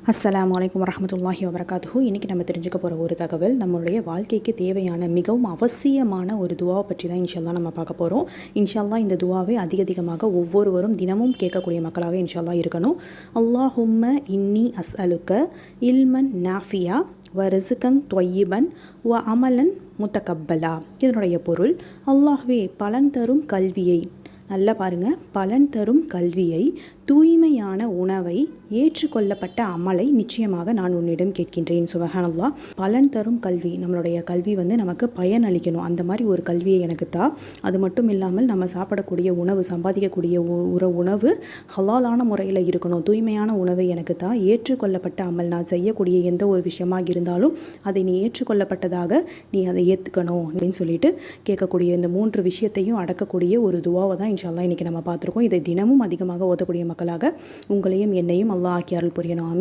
அஸ்ஸலாமு அலைக்கும் வரஹ்மத்துல்லாஹி வபரகாத்துஹு. இன்றைக்கி நம்ம தெரிஞ்சுக்க போகிற ஒரு தகவல் நம்மளுடைய வாழ்க்கைக்கு தேவையான மிகவும் அவசியமான ஒரு துவாவை பற்றி தான் இன்ஷால்லா நம்ம பார்க்க போகிறோம். இன்ஷால்லா இந்த துவாவை அதிகமாக ஒவ்வொருவரும் தினமும் கேட்கக்கூடிய மக்களாக இன்ஷால்லா இருக்கணும். அல்லாஹும்ம இன்னி அஸ்அலுக்க இல்மன் நாஃபியா வ ரிஸ்கன் தொய்யிபன் வ அமலன் முத்தகப்பலா. இதனுடைய பொருள், அல்லாஹ்வே பலன் தரும் கல்வியை, நல்லா பாருங்கள், பலன் தரும் கல்வியை, தூய்மையான உணவை, ஏற்றுக்கொள்ளப்பட்ட அமலை நிச்சயமாக நான் உன்னிடம் கேட்கின்றேன். சுபஹானல்லாஹ். பலன் தரும் கல்வி, நம்மளுடைய கல்வி நமக்கு பயன் அளிக்கணும். அந்த மாதிரி ஒரு கல்வியை எனக்கு தா. அது மட்டும் இல்லாமல் நம்ம சாப்பிடக்கூடிய உணவு, சம்பாதிக்கக்கூடிய உணவு ஹலாலான முறையில் இருக்கணும். தூய்மையான உணவை எனக்கு தா. ஏற்றுக்கொள்ளப்பட்ட அமல், நான் செய்யக்கூடிய எந்த ஒரு விஷயமாக இருந்தாலும் அதை நீ ஏற்றுக்கொள்ளப்பட்டதாக நீ அதை ஏற்றுக்கணும் அப்படின்னு சொல்லிட்டு கேட்கக்கூடிய இந்த 3 விஷயத்தையும் அடக்கக்கூடிய ஒரு துவாவை தான் இன்ஷால்லா இன்றைக்கி நம்ம பார்த்துருக்கோம். இதை தினமும் அதிகமாக ஓதக்கூடிய மக்களாக உங்களையும் என்னையும் அல்லாஹ் ஆக்கி அருள் புரியணும்.